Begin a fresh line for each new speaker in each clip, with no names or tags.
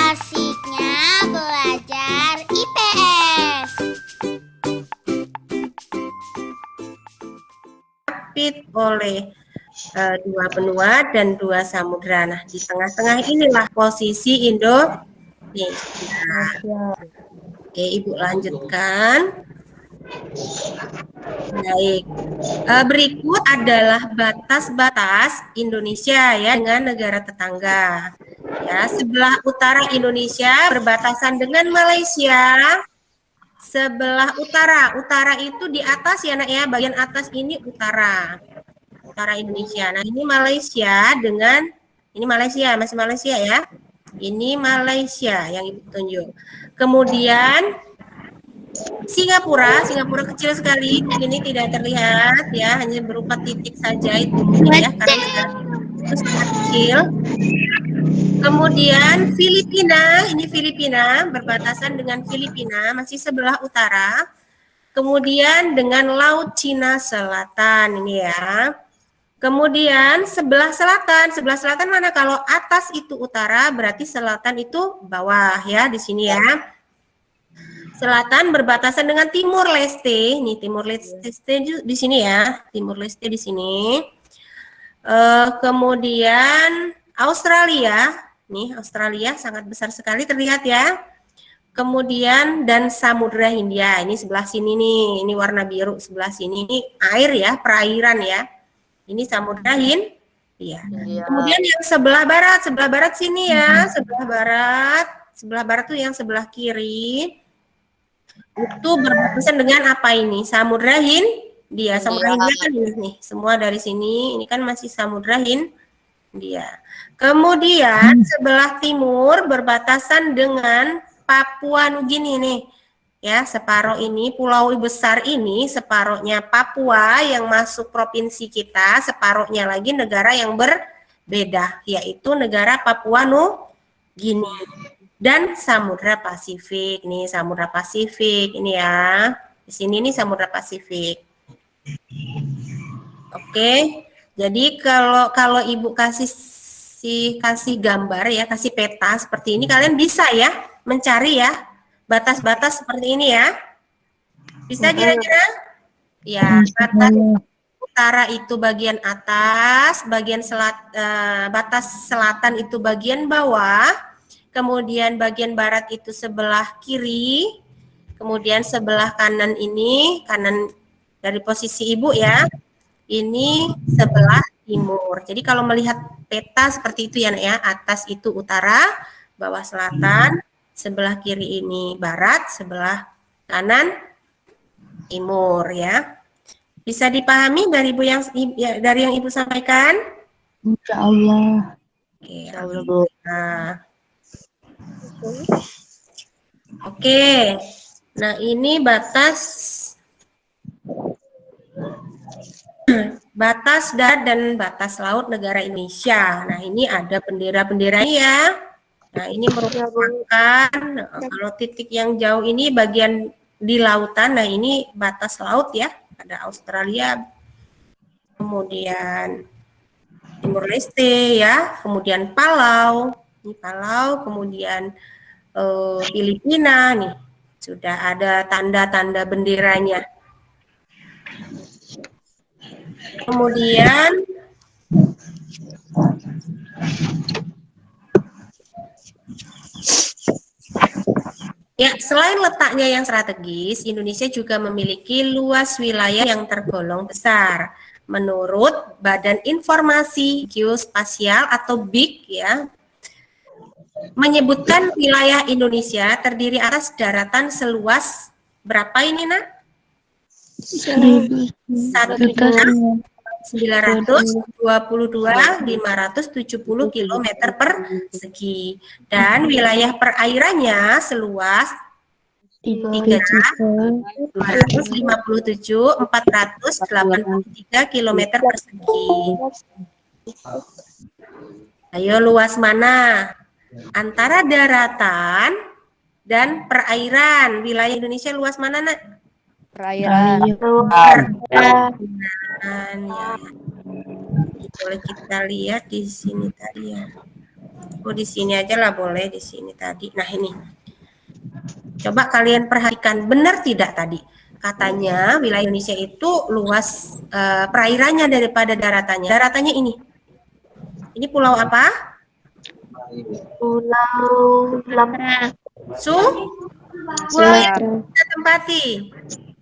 Asiknya belajar IPS.
Oleh dua benua dan dua samudra. Nah, di tengah-tengah inilah posisi Indonesia. Oke, Ibu lanjutkan. Baik. Berikut adalah batas-batas Indonesia ya dengan negara tetangga. Ya, sebelah utara Indonesia berbatasan dengan Malaysia. Sebelah utara, utara itu di atas ya Nak ya, bagian atas ini utara. Utara Indonesia. Nah, ini Malaysia dengan ini Malaysia, masih Malaysia ya. Ini Malaysia yang Ibu tunjuk. Kemudian Singapura kecil sekali, di sini tidak terlihat ya, hanya berupa titik saja itu ya, karena negara itu sangat kecil. Kemudian Filipina, ini Filipina berbatasan dengan Filipina, masih sebelah utara. Kemudian dengan Laut Cina Selatan ini ya. Kemudian sebelah selatan mana? Kalau atas itu utara, berarti selatan itu bawah ya, di sini ya. Selatan berbatasan dengan Timur Leste. Nih Timur Leste di sini ya. Timur Leste di sini. Kemudian Australia. Nih Australia sangat besar sekali terlihat ya. Kemudian dan Samudra Hindia. Ini sebelah sini nih. Ini warna biru sebelah sini. Ini air ya, perairan ya. Ini Samudra Hindia. Kemudian yang sebelah barat sini ya. Sebelah barat tuh yang sebelah kiri. Itu berbatasan dengan apa ini? Samudra Hindia. Samudra Hindia kan ini nih, semua dari sini. Ini kan masih Samudra Hindia. Kemudian sebelah timur berbatasan dengan Papua Nugini nih. Ya, separuh ini pulau besar ini, separuhnya Papua yang masuk provinsi kita, separuhnya lagi negara yang berbeda, yaitu negara Papua Nugini. Dan Samudra Pasifik nih, Samudra Pasifik ini ya. Di sini nih Samudra Pasifik. Oke. Jadi kalau Ibu kasih gambar ya, kasih peta seperti ini, kalian bisa ya mencari ya batas-batas seperti ini ya. Bisa kira-kira? Ya, batas utara itu bagian atas, batas selatan itu bagian bawah. Kemudian bagian barat itu sebelah kiri, kemudian sebelah kanan ini, kanan dari posisi Ibu ya, ini sebelah timur. Jadi kalau melihat peta seperti itu ya, atas itu utara, bawah selatan, sebelah kiri ini barat, sebelah kanan timur ya. Bisa dipahami dari dari yang Ibu sampaikan?
Insya Allah.
Oke, Oke, nah ini batas darat dan batas laut negara Indonesia. Nah ini ada bendera-bendera ya. Nah ini merupakan kalau titik yang jauh ini bagian di lautan. Nah ini batas laut ya. Ada Australia, kemudian Timur Leste ya, kemudian Palau. Ini Palau, kemudian Filipina nih sudah ada tanda-tanda benderanya. Kemudian ya, selain letaknya yang strategis, Indonesia juga memiliki luas wilayah yang tergolong besar. Menurut Badan Informasi Geospasial atau BIG ya, menyebutkan wilayah Indonesia terdiri atas daratan seluas berapa ini Nak? 1.922.570 km persegi dan wilayah perairannya seluas 3.257.483 km persegi. Ayo luas mana? Antara daratan dan perairan. Wilayah Indonesia luas mana, Nak?
Perairan.
Ya. Boleh kita lihat di sini tadi ya. Oh, di sini aja lah boleh, di sini tadi. Nah, ini. Coba kalian perhatikan, benar tidak tadi? Katanya wilayah Indonesia itu luas perairannya daripada daratannya. Daratannya ini. Ini pulau apa?
Pulau Lampung.
Pulau yang kita tempati.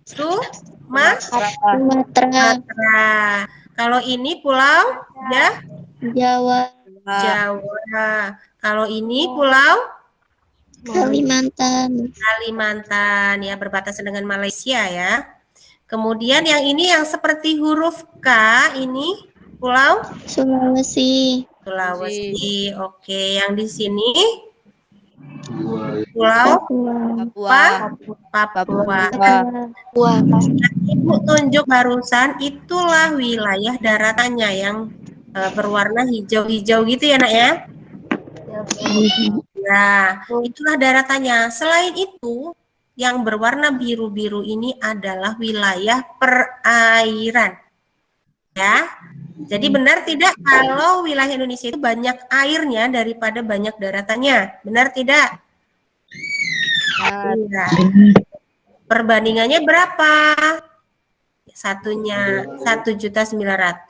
Sumatera.
Sumatera. Kalau ini pulau
Jawa.
Jawa. Kalau ini pulau
Kalimantan.
Kalimantan, ya, berbatasan dengan Malaysia ya. Kemudian yang ini yang seperti huruf K, ini pulau
Sulawesi.
Sulawesi. Oke, yang di sini pulau Papua. Yang Ibu tunjuk barusan itulah wilayah daratannya yang berwarna hijau-hijau gitu ya, Nak ya. Nah, itulah daratannya. Selain itu, yang berwarna biru-biru ini adalah wilayah perairan. Ya. Jadi benar tidak kalau wilayah Indonesia itu banyak airnya daripada banyak daratannya? Benar tidak? Iya. Perbandingannya berapa? Satunya 1.900.000,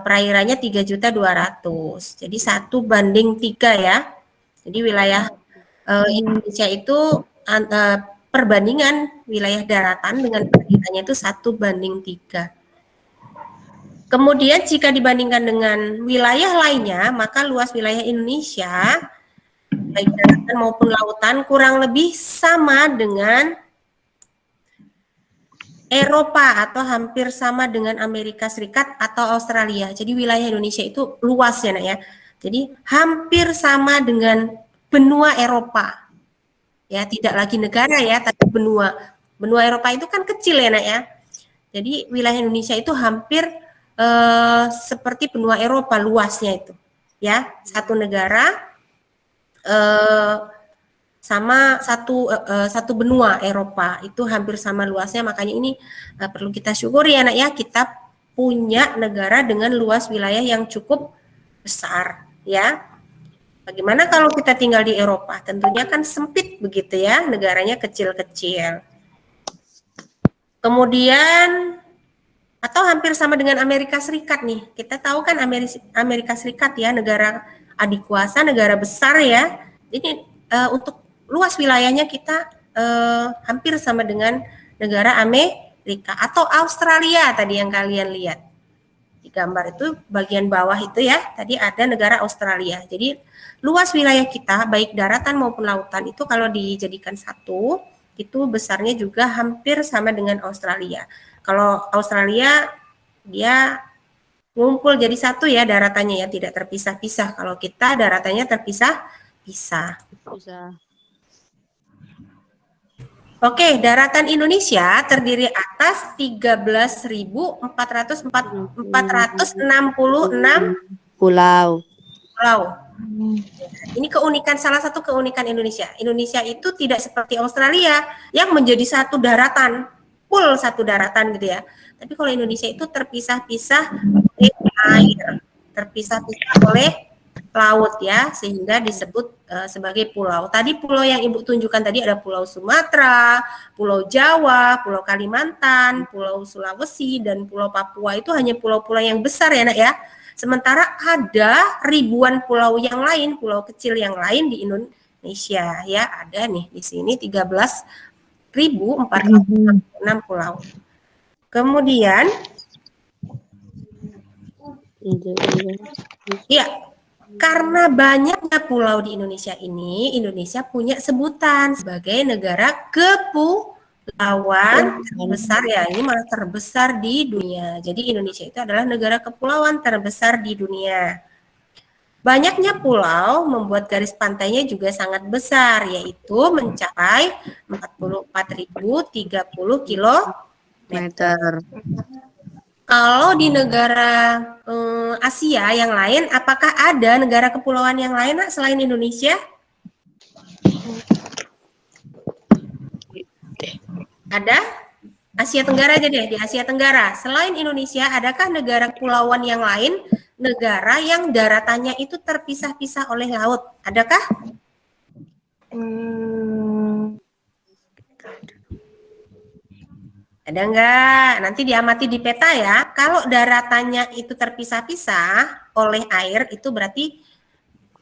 perairannya 3.200.000. Jadi 1:3 ya. Jadi wilayah Indonesia itu perbandingan wilayah daratan dengan perairannya itu 1:3. Kemudian jika dibandingkan dengan wilayah lainnya, maka luas wilayah Indonesia baik daratan maupun lautan kurang lebih sama dengan Eropa atau hampir sama dengan Amerika Serikat atau Australia. Jadi wilayah Indonesia itu luas ya, Nak ya. Jadi hampir sama dengan benua Eropa. Ya, tidak lagi negara ya, tapi benua. Benua Eropa itu kan kecil ya, Nak ya. Jadi wilayah Indonesia itu hampir seperti benua Eropa luasnya itu. Ya, satu negara sama satu benua Eropa itu hampir sama luasnya, makanya ini perlu kita syukuri ya, Nak ya, kita punya negara dengan luas wilayah yang cukup besar ya. Bagaimana kalau kita tinggal di Eropa? Tentunya kan sempit begitu ya, negaranya kecil-kecil. Kemudian atau hampir sama dengan Amerika Serikat nih. Kita tahu kan Amerika Serikat ya, negara adik kuasa, negara besar ya. Jadi untuk luas wilayahnya kita hampir sama dengan negara Amerika atau Australia tadi yang kalian lihat. Di gambar itu bagian bawah itu ya, tadi ada negara Australia. Jadi luas wilayah kita baik daratan maupun lautan itu kalau dijadikan satu, itu besarnya juga hampir sama dengan Australia. Kalau Australia dia ngumpul jadi satu ya daratannya ya, tidak terpisah-pisah. Kalau kita daratannya terpisah-pisah. Oke, daratan Indonesia terdiri atas 13.466
Pulau.
Ini keunikan, salah satu keunikan Indonesia. Indonesia itu tidak seperti Australia yang menjadi satu daratan, full satu daratan gitu ya. Tapi kalau Indonesia itu terpisah-pisah oleh air, terpisah-pisah oleh laut ya, sehingga disebut sebagai pulau. Tadi pulau yang Ibu tunjukkan tadi ada Pulau Sumatera, Pulau Jawa, Pulau Kalimantan, Pulau Sulawesi, dan Pulau Papua. Itu hanya pulau-pulau yang besar ya, Nak ya. Sementara ada ribuan pulau yang lain, pulau kecil yang lain di Indonesia ya. Ada nih di sini 13.466 pulau. Kemudian ya, karena banyaknya pulau di Indonesia ini, Indonesia punya sebutan sebagai negara kepulauan terbesar ya. Ini malah terbesar di dunia. Jadi Indonesia itu adalah negara kepulauan terbesar di dunia. Banyaknya pulau membuat garis pantainya juga sangat besar, yaitu mencapai 44.030 kilometer. Kalau di negara Asia yang lain, apakah ada negara kepulauan yang lain selain Indonesia? Ada? Asia Tenggara aja deh, di Asia Tenggara. Selain Indonesia, adakah negara kepulauan yang lain negara yang daratannya itu terpisah-pisah oleh laut? Adakah? Ada enggak? Nanti diamati di peta ya. Kalau daratannya itu terpisah-pisah oleh air, itu berarti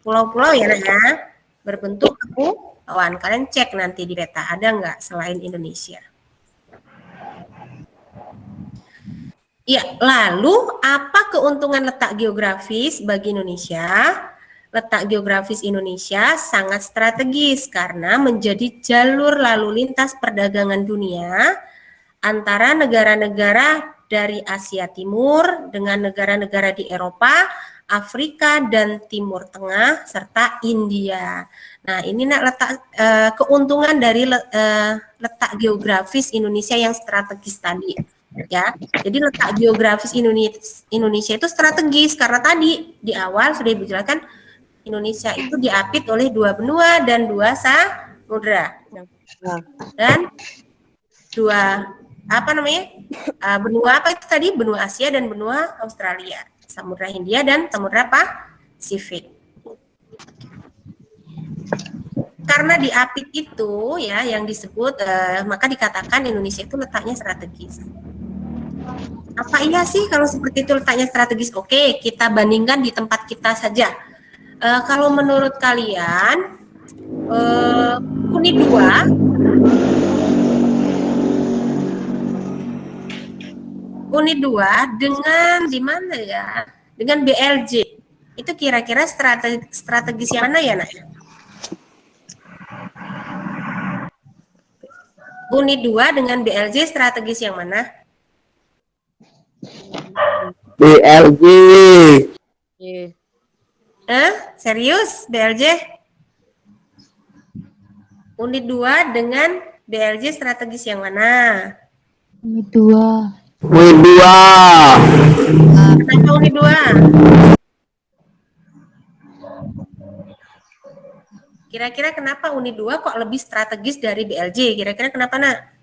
pulau-pulau ya, Nak ya. Berbentuk kepulauan. Kalian cek nanti di peta, ada enggak selain Indonesia? Ya, lalu apa keuntungan letak geografis bagi Indonesia? Letak geografis Indonesia sangat strategis karena menjadi jalur lalu lintas perdagangan dunia antara negara-negara dari Asia Timur dengan negara-negara di Eropa, Afrika, dan Timur Tengah, serta India. Nah, ini letak keuntungan dari letak geografis Indonesia yang strategis tadi. Ya, jadi letak geografis Indonesia itu strategis karena tadi di awal sudah dijelaskan Indonesia itu diapit oleh 2 benua dan 2 samudra dan 2 benua apa itu tadi, benua Asia dan benua Australia, Samudra Hindia dan Samudra Pasifik. Karena diapit itu ya yang disebut maka dikatakan Indonesia itu letaknya strategis. Apa iya sih kalau seperti itu letaknya strategis? Oke, kita bandingkan di tempat kita saja. Kalau menurut kalian unit 2 dengan di mana ya? Dengan BLJ. Itu kira-kira strategis yang mana ya, Nak? Unit 2 dengan BLJ strategis yang mana?
BLJ.
Serius BLJ? Unit 2 dengan BLJ strategis yang mana?
Unit 2.
Unit 2.
Kenapa unit 2? Kira-kira kenapa unit 2 kok lebih strategis dari BLJ? Kira-kira kenapa, Nak?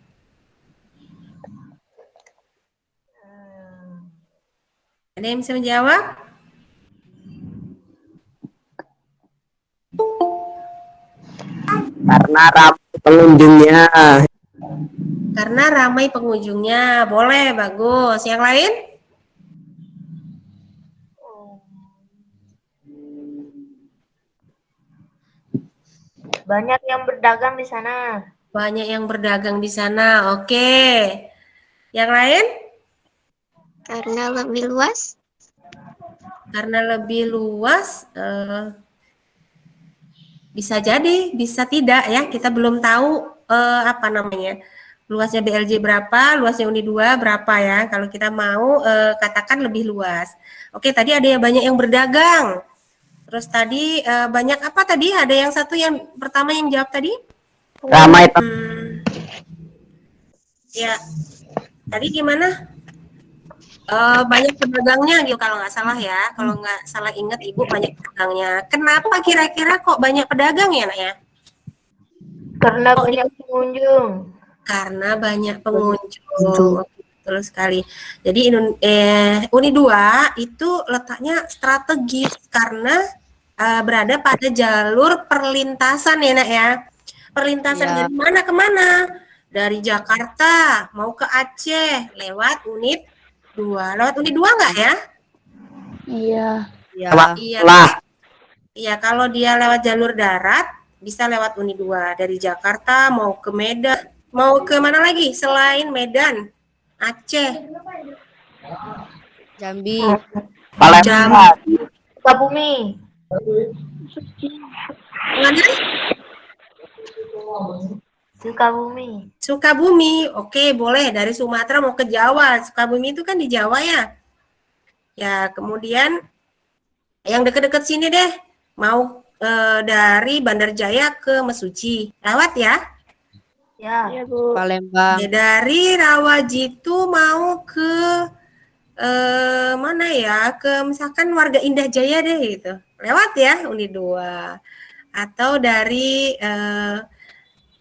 Ada yang bisa menjawab?
Karena ramai pengunjungnya.
Karena ramai pengunjungnya. Boleh, bagus. Yang lain?
Banyak yang berdagang di sana.
Banyak yang berdagang di sana. Oke. Yang lain?
Karena lebih luas.
Karena lebih luas, bisa jadi, bisa tidak ya. Kita belum tahu luasnya BLJ berapa, luasnya Unit 2 berapa ya. Kalau kita mau katakan lebih luas. Oke, tadi ada yang banyak yang berdagang. Terus tadi banyak apa tadi? Ada yang satu yang pertama yang jawab tadi?
Ramai
Ya, tadi gimana? Banyak pedagangnya gitu kalau nggak salah ya. Kalau nggak salah ingat Ibu banyak pedagangnya. Kenapa kira-kira kok banyak pedagang ya, Nak ya?
Karena banyak pengunjung.
Karena banyak pengunjung. Betul sekali. Jadi Unit 2 itu letaknya strategis karena berada pada jalur perlintasan ya, Nak ya. Perlintasan
Ya.
dari mana ke mana? Dari Jakarta mau ke Aceh lewat Unit 2. Lewat Unit 2 nggak ya?
Iya.
Iya.
lah.
Iya, kalau dia lewat jalur darat bisa lewat Unit 2 dari Jakarta mau ke Medan, mau ke mana lagi selain Medan? Aceh,
Jambi.
Palembang.
Sukabumi.
mana?
Sukabumi.
Sukabumi. Oke, boleh dari Sumatera mau ke Jawa. Sukabumi itu kan di Jawa ya. Ya, kemudian yang deket-deket sini deh. Mau dari Bandar Jaya ke Mesuji. Lewat ya?
Ya.
Iya, Bu. Palembang.
Ya, dari Rawajitu mau ke mana ya? Ke misalkan Warga Indah Jaya deh gitu. Lewat ya Unit 2. Atau dari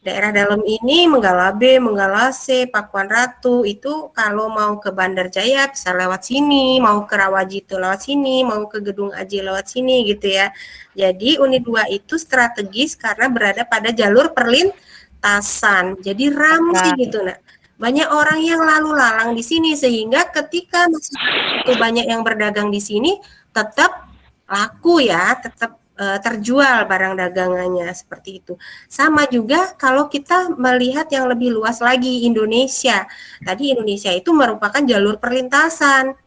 Daerah dalam ini Menggala B, Menggala C, Pakuan Ratu itu kalau mau ke Bandar Jaya bisa lewat sini, mau ke Rawajito lewat sini, mau ke Gedung Aji lewat sini gitu ya. Jadi unit 2 itu strategis karena berada pada jalur perlintasan. Jadi ramai gitu nah. Banyak orang yang lalu lalang di sini sehingga ketika masyarakat itu banyak yang berdagang di sini tetap laku ya, tetap terjual barang dagangannya seperti itu. Sama juga kalau kita melihat yang lebih luas lagi Indonesia. Tadi Indonesia itu merupakan jalur perlintasan.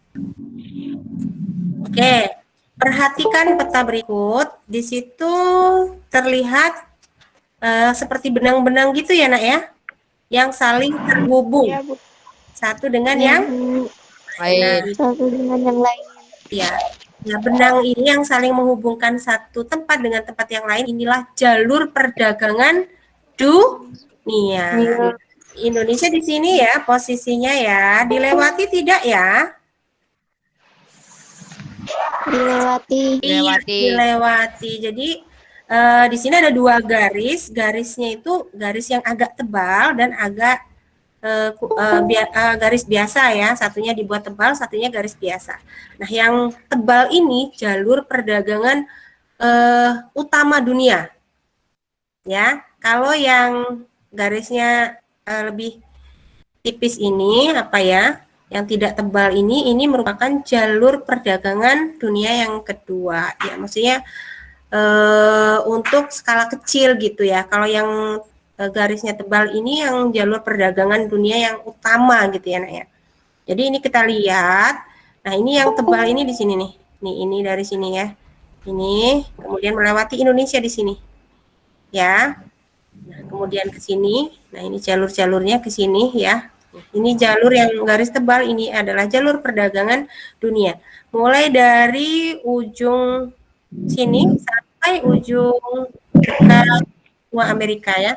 Oke, perhatikan peta berikut. Di situ terlihat seperti benang-benang gitu ya, Nak ya, yang saling terhubung.
Iya, Bu.
Satu dengan yang
Lain. Satu dengan yang lain.
ya. Nah, benang ini yang saling menghubungkan satu tempat dengan tempat yang lain, inilah jalur perdagangan dunia. Indonesia di sini ya posisinya ya, dilewati tidak ya?
Dilewati.
Iya, dilewati. Jadi di sini ada dua garis, garisnya itu garis yang agak tebal dan agak garis biasa ya, satunya dibuat tebal, satunya garis biasa. Nah, yang tebal ini jalur perdagangan utama dunia. Ya, kalau yang garisnya lebih tipis ini apa ya? Yang tidak tebal ini merupakan jalur perdagangan dunia yang kedua. Ya, maksudnya untuk skala kecil gitu ya. Kalau yang garisnya tebal ini yang jalur perdagangan dunia yang utama gitu ya, Nak ya. Jadi ini kita lihat. Nah, ini yang tebal ini di sini nih. Nih, ini dari sini ya. Ini kemudian melewati Indonesia di sini. Ya. Nah, kemudian ke sini. Nah, ini jalur-jalurnya ke sini ya. Ini jalur yang garis tebal ini adalah jalur perdagangan dunia. Mulai dari ujung sini sampai ujung dekat benua Amerika ya.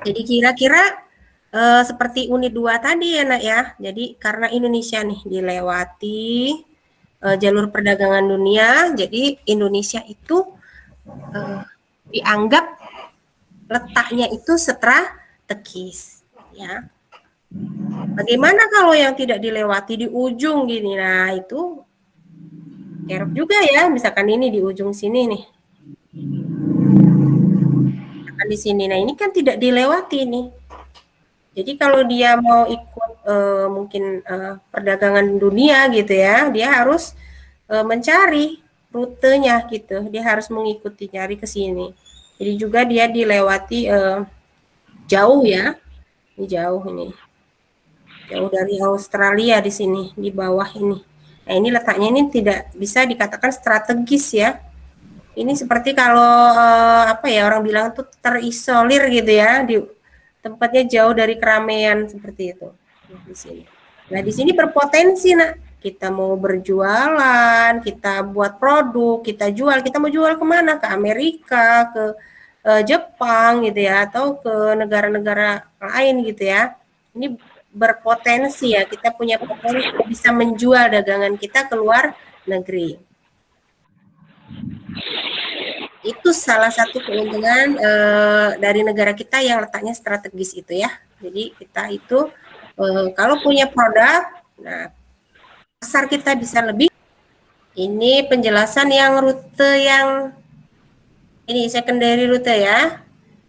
Jadi kira-kira seperti unit 2 tadi ya, Nak ya. Jadi karena Indonesia nih dilewati jalur perdagangan dunia, jadi Indonesia itu dianggap letaknya itu strategis ya. Bagaimana kalau yang tidak dilewati di ujung gini? Nah, itu kerok juga ya, misalkan ini di ujung sini nih. Misalkan di sini. Nah, ini kan tidak dilewati nih. Jadi kalau dia mau ikut mungkin perdagangan dunia gitu ya, dia harus mencari rutenya gitu. Dia harus mengikuti nyari ke sini. Jadi juga dia dilewati jauh ya. Ini jauh ini. Jauh dari Australia di sini, di bawah ini. Nah, ini letaknya ini tidak bisa dikatakan strategis ya. Ini seperti kalau apa ya orang bilang tuh terisolir gitu ya, di tempatnya jauh dari keramaian seperti itu. Di sini. Nah, di sini berpotensi, Nak. Kita mau berjualan, kita buat produk, kita jual, kita mau jual kemana? Ke Amerika, ke Jepang gitu ya, atau ke negara-negara lain gitu ya. Ini berpotensi ya, kita punya potensi bisa menjual dagangan kita ke luar negeri. Itu salah satu keuntungan dari negara kita yang letaknya strategis itu ya. Jadi kita itu kalau punya produk, nah pasar kita bisa lebih. Ini penjelasan yang rute yang ini secondary rute ya.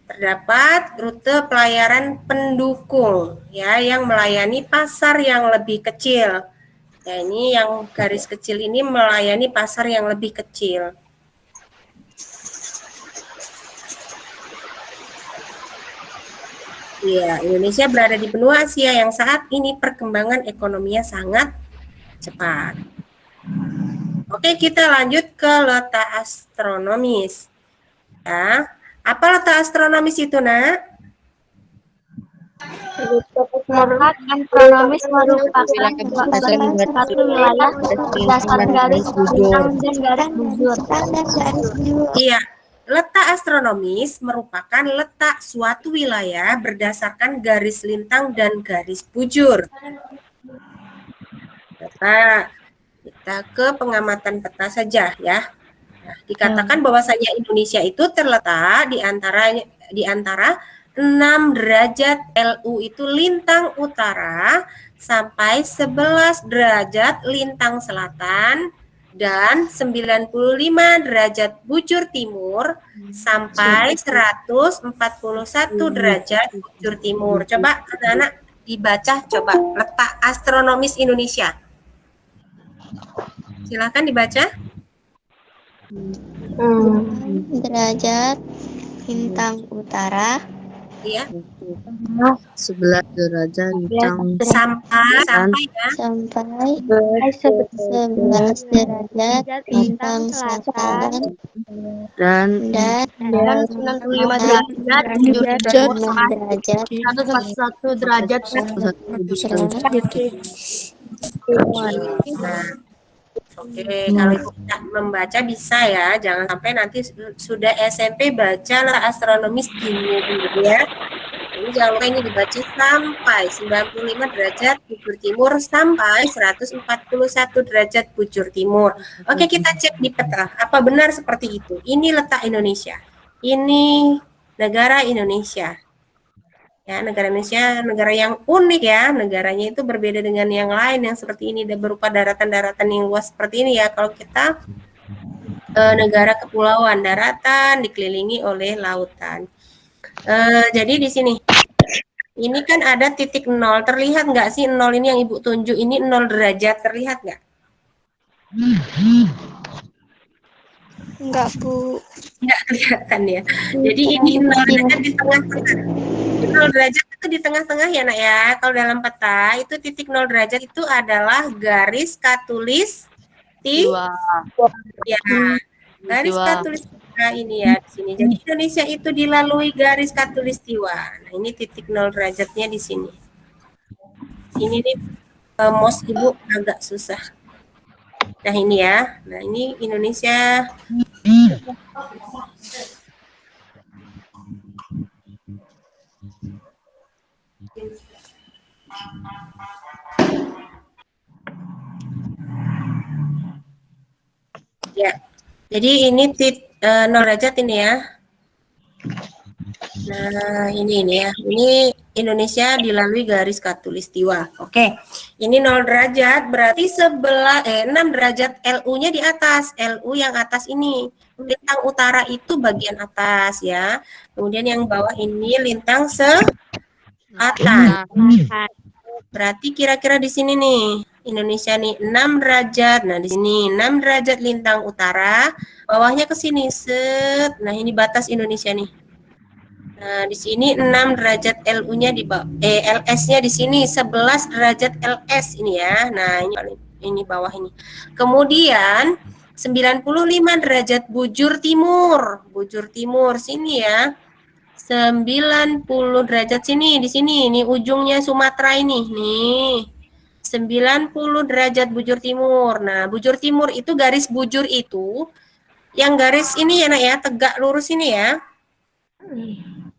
Terdapat rute pelayaran pendukung ya yang melayani pasar yang lebih kecil. Ya, ini yang garis kecil ini melayani pasar yang lebih kecil. Ya, Indonesia berada di benua Asia yang saat ini perkembangan ekonominya sangat cepat. Oke, kita lanjut ke letak astronomis. Ya. Apa letak astronomis itu, Nak?
Letak astronomis merupakan satu wilayah berdasarkan garis bintang dan garis bujur.
Iya, letak astronomis merupakan letak suatu wilayah berdasarkan garis lintang dan garis bujur. Nah, kita ke pengamatan peta saja ya. Nah, dikatakan bahwasanya Indonesia itu terletak di antara 6 derajat LU itu lintang utara sampai 11 derajat lintang selatan dan 95 derajat bujur timur sampai 141 derajat bujur timur. Coba anak-anak dibaca, coba letak astronomis Indonesia. Silakan dibaca.
Derajat lintang utara.
Iya.
11 derajat lintang
Sampai ya.
Sampai 11 derajat lintang selatan
dan
dan
95 derajat,
6 derajat
141 derajat.
141
Oke, kalau Ibu tidak membaca bisa ya, jangan sampai nanti sudah SMP baca lah astronomis bingung gitu ya. Ini jangan lupa ini dibaca sampai 95 derajat bujur timur sampai 141 derajat bujur timur. Oke, kita cek di peta. Apa benar seperti itu? Ini letak Indonesia. Ini negara Indonesia. Ya, negara Indonesia negara yang unik ya. Negaranya itu berbeda dengan yang lain yang seperti ini, berupa daratan-daratan yang luas seperti ini ya. Kalau kita negara kepulauan, daratan dikelilingi oleh lautan. Jadi di sini, ini kan ada titik 0. Terlihat nggak sih 0 ini yang Ibu tunjuk? Ini 0 derajat, terlihat nggak?
enggak, Bu.
Nggak kelihatan ya. Jadi ini 0 derajat di tengah-tengah. 0 derajat itu di tengah-tengah ya, Nak ya. Kalau dalam peta, itu titik 0 derajat itu adalah garis khatulistiwa. Ya, garis khatulistiwa ini ya di sini. Jadi Indonesia itu dilalui garis khatulistiwa. Nah, ini titik 0 derajatnya di sini. Ini nih mouse Ibu agak susah. Nah, ini ya. Nah, ini Indonesia. Ya. Jadi ini 0 derajat ini ya. Nah, ini ya. Ini Indonesia dilalui garis khatulistiwa. Oke. Ini 0 derajat berarti 6 derajat LU-nya di atas. LU yang atas ini. Lintang utara itu bagian atas ya. Kemudian yang bawah ini lintang selatan. Berarti kira-kira di sini nih. Indonesia nih 6 derajat. Nah, di sini 6 derajat lintang utara, bawahnya ke sini set. Nah, ini batas Indonesia nih. Nah, di sini 6 derajat LU-nya di LS-nya di sini 11 derajat LS ini ya. Nah, ini bawah ini. Kemudian 95 derajat bujur timur. Bujur timur sini ya. 90 derajat sini di sini. Ini ujungnya Sumatera ini. Nih. 90 derajat bujur timur. Nah, bujur timur itu garis bujur itu yang garis ini ya, Nak ya, tegak lurus ini ya.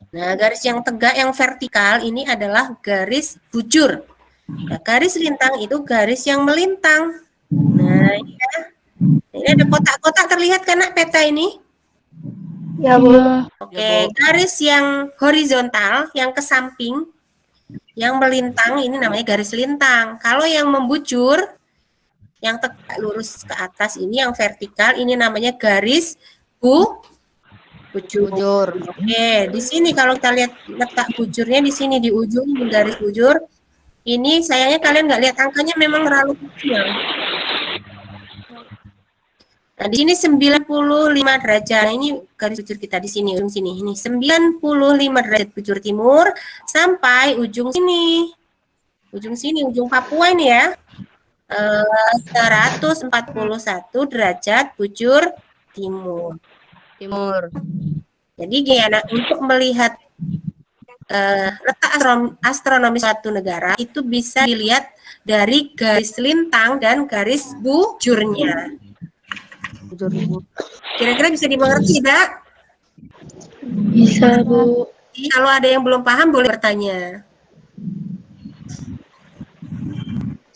Nah, garis yang tegak yang vertikal ini adalah garis bujur. Nah, garis lintang itu garis yang melintang. Nah, ya. Ini ada kotak-kotak terlihat kan, Nak, peta ini?
Ya, Bu.
Oke, garis yang horizontal yang ke samping yang melintang ini namanya garis lintang. Kalau yang membujur, yang tegak lurus ke atas ini, yang vertikal ini namanya garis bujur. Oke, di sini kalau kita lihat letak bujurnya di sini di ujung garis bujur. Ini sayangnya kalian nggak lihat angkanya memang terlalu kecil. Nah, di sini 95 derajat. Nah, ini garis bujur kita di sini, ujung sini. Ini 95 derajat bujur timur sampai ujung sini. Ujung sini, ujung Papua ini ya. 141 derajat bujur timur. Jadi gimana untuk melihat letak astronomis suatu negara itu bisa dilihat dari garis lintang dan garis bujurnya. Kira-kira bisa dimengerti tidak?
Bisa, Bu.
Kalau ada yang belum paham boleh bertanya.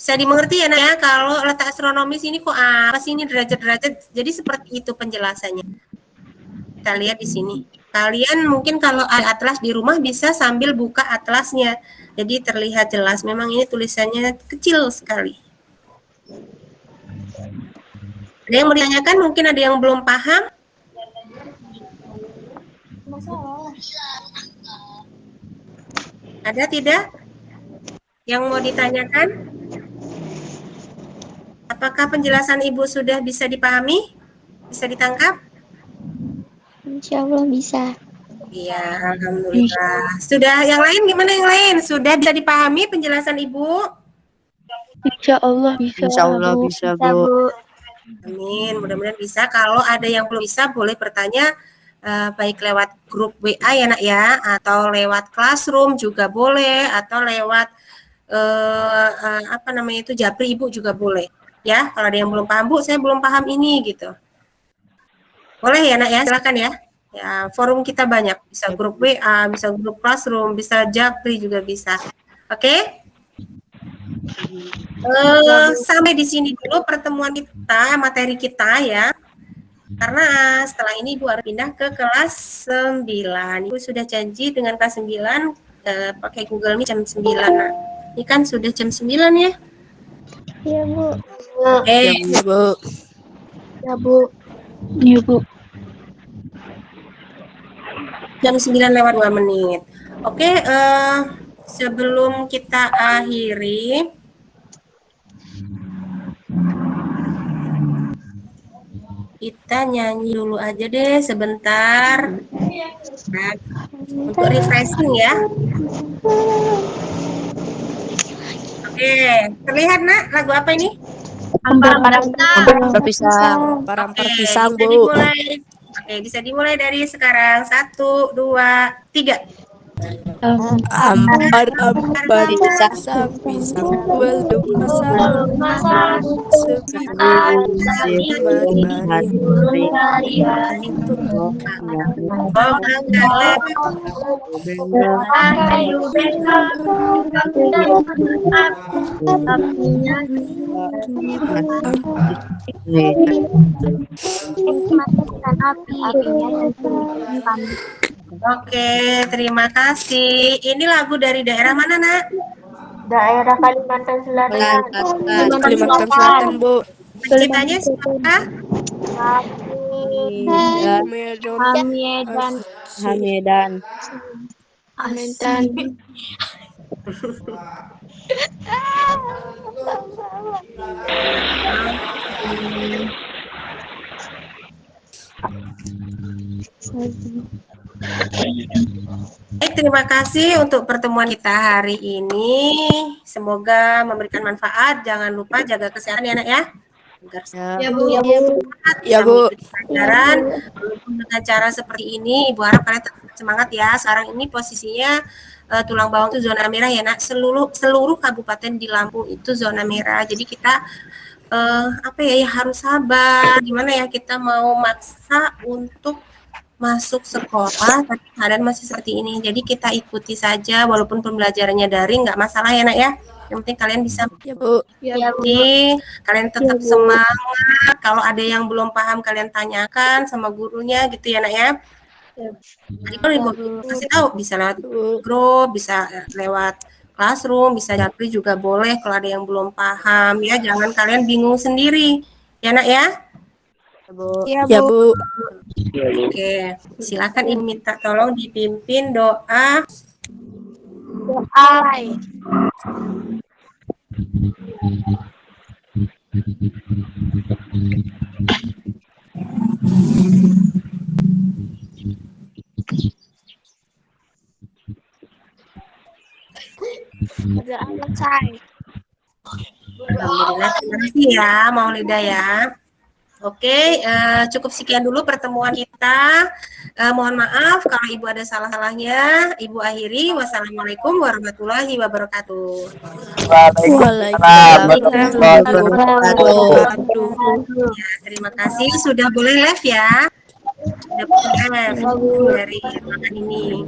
Bisa dimengerti ya, Nak ya, kalau letak astronomis ini kok apa sih ini derajat-derajat, jadi seperti itu penjelasannya. Kita lihat di sini. Kalian mungkin kalau ada atlas di rumah bisa sambil buka atlasnya. Jadi terlihat jelas, memang ini tulisannya kecil sekali. Ada yang mau ditanyakan? Mungkin ada yang belum paham? Ada tidak? Yang mau ditanyakan? Apakah penjelasan Ibu sudah bisa dipahami? Bisa ditangkap?
Insya Allah bisa.
Iya, alhamdulillah. Sudah, yang lain gimana yang lain? Sudah bisa dipahami penjelasan Ibu?
Insya Allah bisa.
Insya Allah bisa, Bu.
Amin, mudah-mudahan bisa. Kalau ada yang belum bisa, boleh bertanya baik lewat grup WA ya, Nak ya, atau lewat Classroom juga boleh, atau lewat apa namanya itu Japri Ibu juga boleh. Ya, kalau ada yang belum paham, Bu, saya belum paham ini gitu. Boleh ya, Nak ya, silakan ya. Ya, forum kita banyak, bisa grup WA, bisa grup Classroom, bisa Japri juga bisa. Oke? Sampai di sini dulu pertemuan kita, materi kita ya. Karena setelah ini Ibu harus pindah ke kelas 9. Ibu sudah janji dengan kelas 9 pakai Google Meet jam 9. Nah, ini kan sudah jam 9 ya.
Iya, Bu.
Ya, Bu.
Ya, Bu. Iya, Bu.
Jam 9 lewat 2 menit. Oke, sebelum kita akhiri, kita nyanyi dulu aja deh sebentar. Nah, untuk refreshing ya. Oke, terlihat Nak lagu apa ini?
Ampar
Pisang. Parampar
Oke,
pisang,
bisa
Bu.
dimulai. Oke, bisa dimulai dari sekarang. 1, 2, 3.
Ampar pisang belum masak
Oke, terima kasih. Ini lagu dari daerah mana, Nak?
Daerah Kalimantan Selatan.
Kalimantan Selatan, Bu.
Penciptanya siapa?
Hamedan.
Baik, terima kasih untuk pertemuan kita hari ini. Semoga memberikan manfaat. Jangan lupa jaga kesehatan ya, Nak ya. Agar
Ya,
Bu.
Ya, Bu.
pelajaran walaupun dengan cara seperti ini, Ibu harap kalian tetap semangat ya. Sekarang ini posisinya tulang bawang itu zona merah ya, Nak. Seluruh kabupaten di Lampung itu zona merah. Jadi kita apa ya, harus sabar. Gimana ya, kita mau maksa untuk masuk sekolah tapi keadaan masih seperti ini. Jadi kita ikuti saja walaupun pembelajarannya daring, nggak masalah ya, Nak ya. Yang penting kalian bisa
Ya, Bu.
jadi kalian tetap semangat. Kalau ada yang belum paham kalian tanyakan sama gurunya gitu ya, Nak ya. Tadi kan Ibu kasih tahu bisa lewat grup, bisa lewat Classroom, bisa Japri juga boleh kalau ada yang belum paham ya. Jangan kalian bingung sendiri. Ya, Nak ya.
Ya, Bu.
Oke, silakan Ibu minta tolong dipimpin doa. Alhamdulillah, terima kasih ya Maulida ya. Oke, cukup sekian dulu pertemuan kita. Mohon maaf kalau Ibu ada salah-salahnya. Ibu akhiri. Wassalamualaikum warahmatullahi wabarakatuh.
Waalaikumsalam warahmatullahi wabarakatuh.
Ya, terima kasih. Sudah boleh live ya. Sudah boleh live dari ruangan ini.